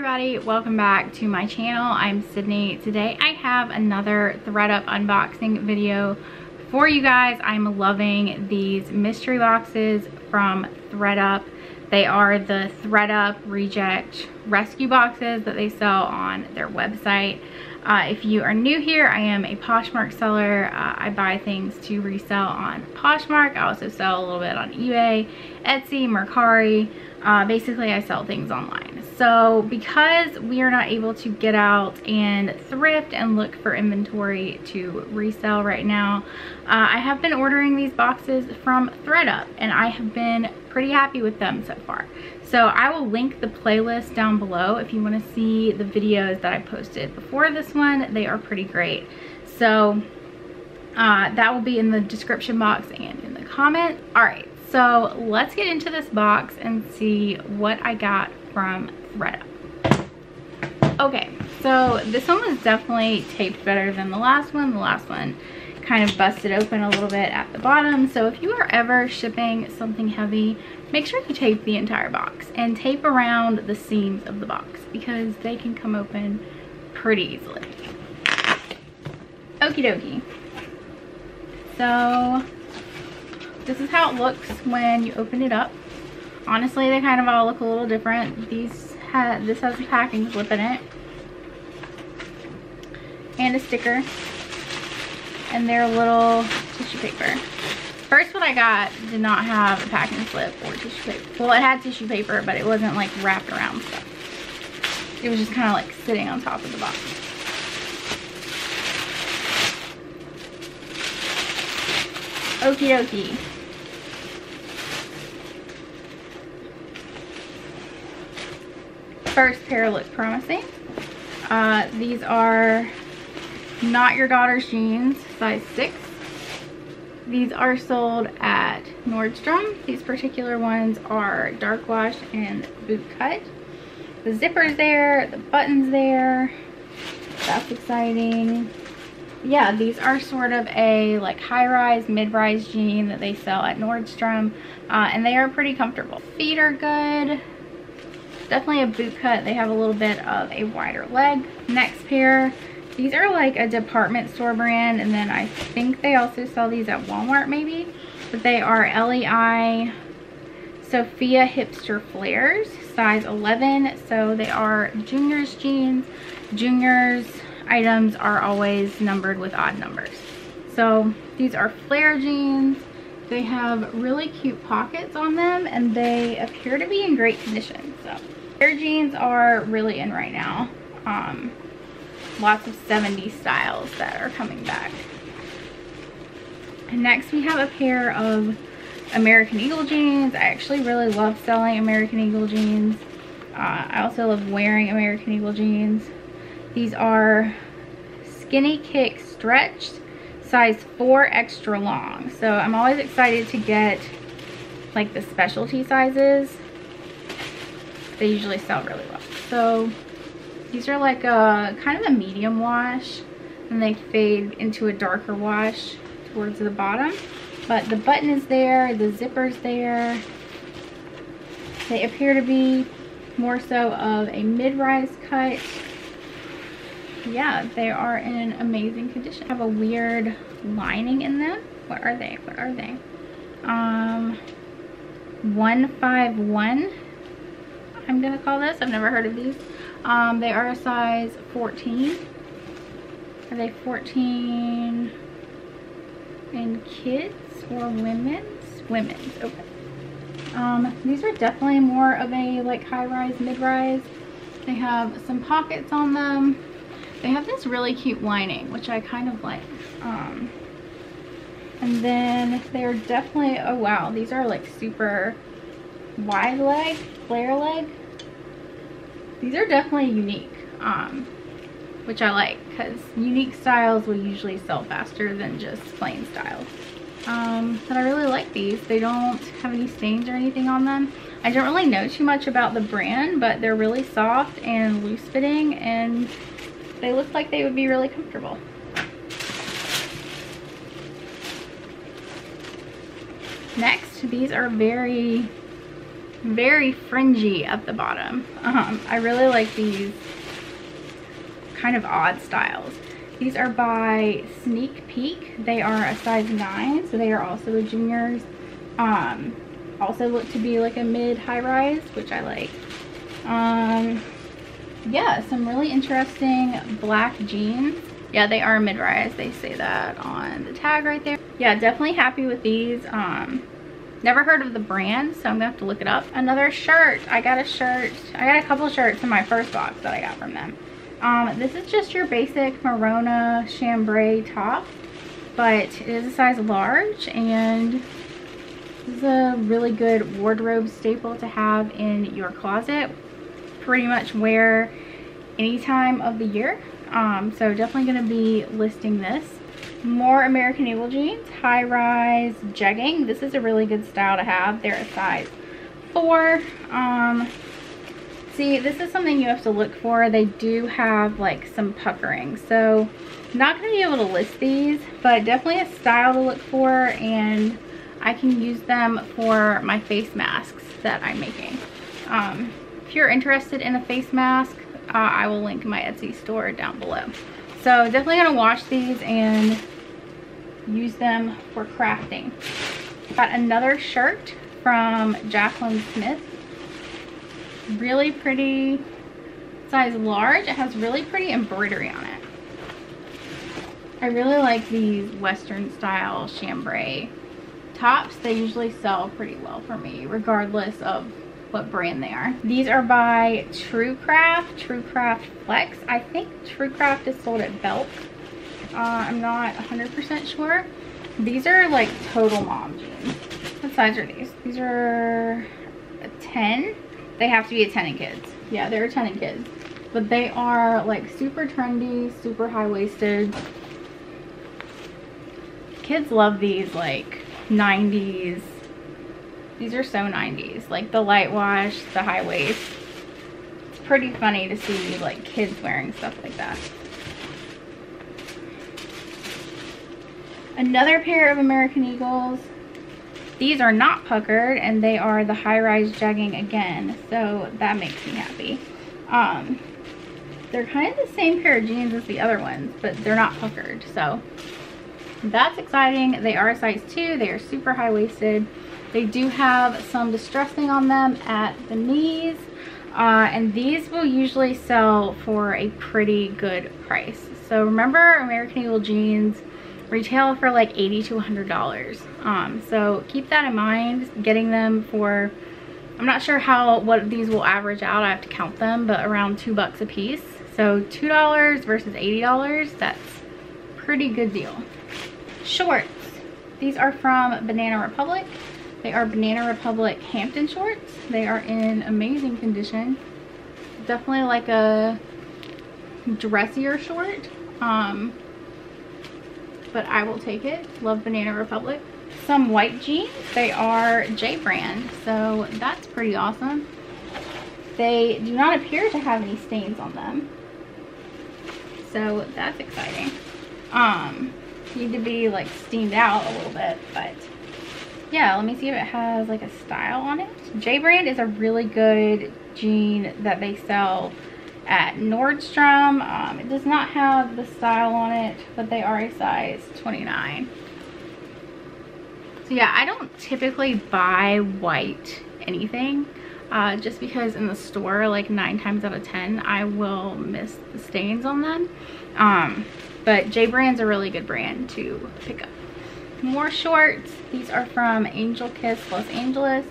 everybody, welcome back to my channel. I'm Sydney. Today I have another Thredup unboxing video for you guys. I'm loving these mystery boxes from Thredup. They are the Thredup Reject Rescue boxes that they sell on their website. If you are new here, I am a Poshmark seller. I buy things to resell on Poshmark. I also sell a little bit on eBay, Etsy, Mercari. Basically, I sell things online. So because we are not able to get out and thrift and look for inventory to resell right now, I have been ordering these boxes from Thredup and I have been pretty happy with them so far. So I will link the playlist down below if you want to see the videos that I posted before this one. They are pretty great. So that will be in the description box and in the comments. All right, so let's get into this box and see what I got from Thredup. Okay, so this one was definitely taped better than the last one. The last one kind of busted open a little bit at the bottom. So if you are ever shipping something heavy, make sure you tape the entire box and tape around the seams of the box because they can come open pretty easily. Okie dokie. So this is how it looks when you open it up. Honestly, they kind of all look a little different. This has a packing slip in it and a sticker and their little tissue paper. First one I got did not have a packing slip or tissue paper. Well, it had tissue paper, but it wasn't like wrapped around stuff. It was just kind of like sitting on top of the box. Okie dokie. First pair look promising. These are Not Your Daughter's Jeans, size 6. These are sold at Nordstrom. These particular ones are dark wash and boot cut. The zipper's there, the button's there. That's exciting. Yeah, these are sort of a like high-rise, mid-rise jean that they sell at Nordstrom, and they are pretty comfortable. Feet are good. Definitely a boot cut. They have a little bit of a wider leg. Next pair, these are like a department store brand, and then I think they also sell these at Walmart maybe, but they are LEI Sophia Hipster Flares, size 11. So they are juniors jeans. Juniors items are always numbered with odd numbers. So these are flare jeans. They have really cute pockets on them and they appear to be in great condition. So flare jeans are really in right now. Lots of 70s styles that are coming back. And next we have a pair of American Eagle jeans. I actually really love selling American Eagle jeans. I also love wearing American Eagle jeans. These are Skinny Kick Stretched, size 4 extra long. So I'm always excited to get like the specialty sizes. They usually sell really well. So these are like a kind of a medium wash and they fade into a darker wash towards the bottom. But the button is there, the zipper's there. They appear to be more so of a mid-rise cut. Yeah, they are in amazing condition. Have a weird lining in them. What are they? What are they? 151. I'm gonna call this. I've never heard of these. They are a size 14. Are they 14 in kids or women's? Women's. Okay. These are definitely more of a like high-rise, mid-rise. They have some pockets on them. They have this really cute lining, which I kind of like. And then they're definitely, oh wow, these are like super wide leg, flare leg. These are definitely unique, which I like because unique styles will usually sell faster than just plain styles. But I really like these. They don't have any stains or anything on them. I don't really know too much about the brand, but they're really soft and loose fitting and they look like they would be really comfortable. Next, these are very very fringy at the bottom. I really like these kind of odd styles. These are by Sneak Peek. They are a size 9, so they are also a juniors. Also look to be like a mid-high rise, which I like. Yeah, some really interesting black jeans. Yeah, they are mid-rise. They say that on the tag right there. Yeah, definitely happy with these. Never heard of the brand, so I'm gonna have to look it up. Another shirt. I got a couple shirts in my first box that I got from them. This is just your basic Merona chambray top, but it is a size large, and this is a really good wardrobe staple to have in your closet. Pretty much wear any time of the year. So definitely gonna be listing this. More American Eagle jeans, high rise jegging. This is a really good style to have. They're a size 4. See, this is something you have to look for. They do have like some puckering, so not gonna be able to list these, but definitely a style to look for, and I can use them for my face masks that I'm making. If you're interested in a face mask, I will link my Etsy store down below. So definitely gonna wash these and use them for crafting. Got another shirt from Jacqueline Smith. Really pretty, size large. It has really pretty embroidery on it. I really like these Western style chambray tops. They usually sell pretty well for me, regardless of what brand they are. These are by Truecraft Flex. I think Truecraft is sold at Belk. I'm not 100% sure. These are like total mom jeans. What size are these? These are a 10. They have to be a 10 in kids. Yeah, they're a 10 in kids. But they are like super trendy, super high-waisted. Kids love these like 90s. These are so 90s. Like the light wash, the high waist. It's pretty funny to see like kids wearing stuff like that. Another pair of American Eagles. These are not puckered, and they are the high-rise jegging again, so that makes me happy. They're kind of the same pair of jeans as the other ones, but they're not puckered, so that's exciting. They are a size 2. They are super high-waisted. They do have some distressing on them at the knees, and these will usually sell for a pretty good price. So remember, American Eagle jeans retail for like $80 to $100. So keep that in mind. Getting them for, I'm not sure what these will average out. I have to count them, but around $2 a piece. So $2 versus $80, that's a pretty good deal. Shorts. These are from Banana Republic. They are Banana Republic Hampton shorts. They are in amazing condition. Definitely like a dressier short. But I will take it. Love Banana Republic. Some white jeans. They are J brand, so that's pretty awesome. They do not appear to have any stains on them, so that's exciting. Need to be like steamed out a little bit, but yeah, let me see if it has like a style on it. J brand is a really good jean that they sell at Nordstrom. It does not have the style on it, but they are a size 29. So yeah, I don't typically buy white anything, just because in the store, like 9 times out of 10, I will miss the stains on them. But J brand's a really good brand to pick up. More shorts. These are from Angel Kiss Los Angeles.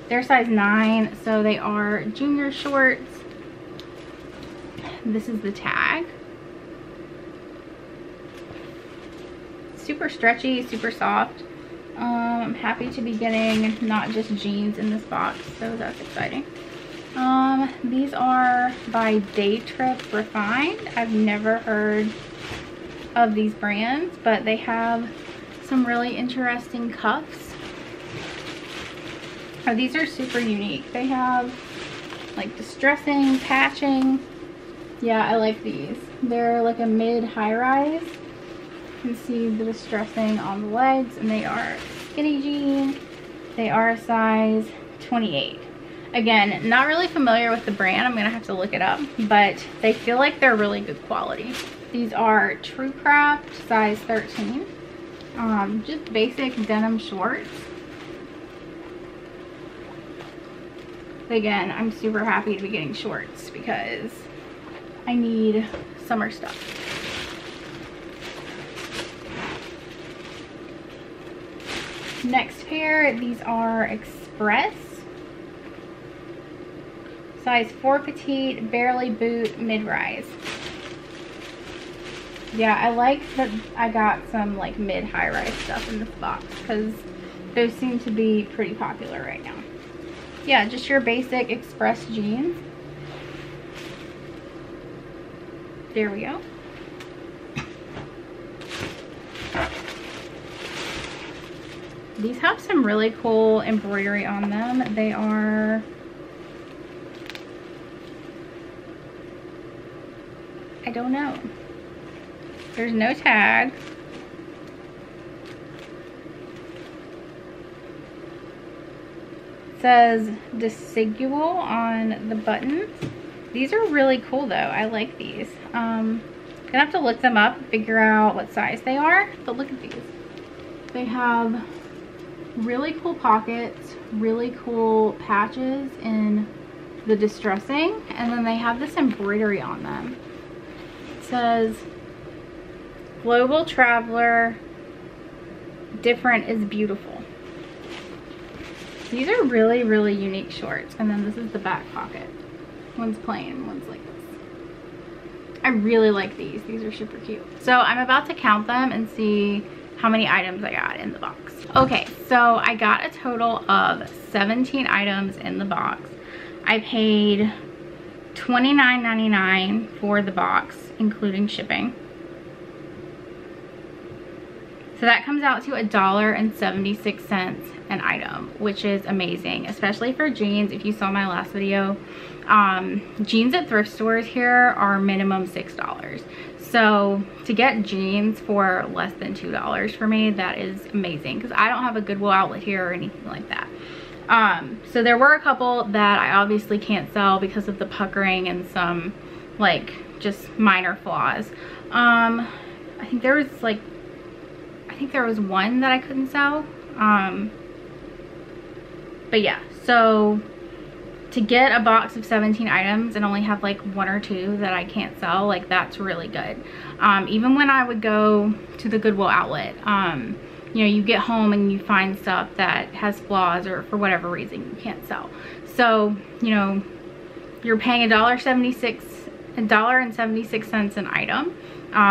They're size 9, so they are junior shorts. This is the tag. Super stretchy, super soft. I'm happy to be getting not just jeans in this box, so that's exciting. These are by Day Trip Refined. I've never heard of these brands, but they have some really interesting cuffs. Oh, these are super unique. They have like distressing, patching. Yeah, I like these. They're like a mid-high rise. You can see the distressing on the legs, and they are skinny jean. They are a size 28. Again, not really familiar with the brand. I'm gonna have to look it up, but they feel like they're really good quality. These are True Craft size 13. Just basic denim shorts. Again, I'm super happy to be getting shorts because I need summer stuff. Next pair, these are Express. Size 4 petite, barely boot, mid-rise. Yeah, I like that I got some like mid-high rise stuff in this box because those seem to be pretty popular right now. Yeah, just your basic Express jeans. There we go. These have some really cool embroidery on them. They are, I don't know. There's no tag. It says Desigual on the buttons. These are really cool though. I like these. Gonna have to look them up and figure out what size they are, but look at these. They have really cool pockets, really cool patches in the distressing, and then they have this embroidery on them. It says Global Traveler, different is beautiful. These are really, really unique shorts. And then this is the back pocket. One's plain, one's like this. I really like these. These are super cute. So I'm about to count them and see how many items I got in the box. Okay, so I got a total of 17 items in the box. I paid $29.99 for the box, including shipping. So that comes out to $1.76 an item, which is amazing, especially for jeans. If you saw my last video, jeans at thrift stores here are minimum $6. So to get jeans for less than $2 for me, that is amazing because I don't have a Goodwill outlet here or anything like that. So there were a couple that I obviously can't sell because of the puckering and some like just minor flaws. I think there was one that I couldn't sell. But yeah, so to get a box of 17 items and only have like 1 or 2 that I can't sell, like that's really good. Even when I would go to the Goodwill outlet, you know, you get home and you find stuff that has flaws or for whatever reason you can't sell. So, you know, you're paying $1.76 an item,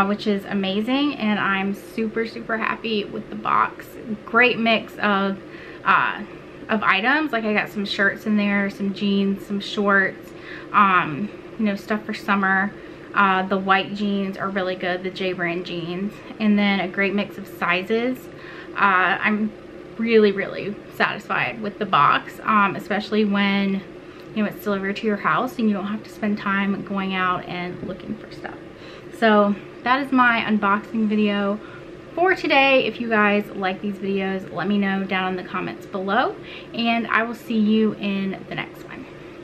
which is amazing, and I'm super, super happy with the box. Great mix of items. Like I got some shirts in there, some jeans, some shorts, you know, stuff for summer. The white jeans are really good, the J brand jeans, and then a great mix of sizes. I'm really, really satisfied with the box, especially when, you know, it's delivered to your house and you don't have to spend time going out and looking for stuff. So that is my unboxing video for today. If you guys like these videos, let me know down in the comments below, and I will see you in the next one.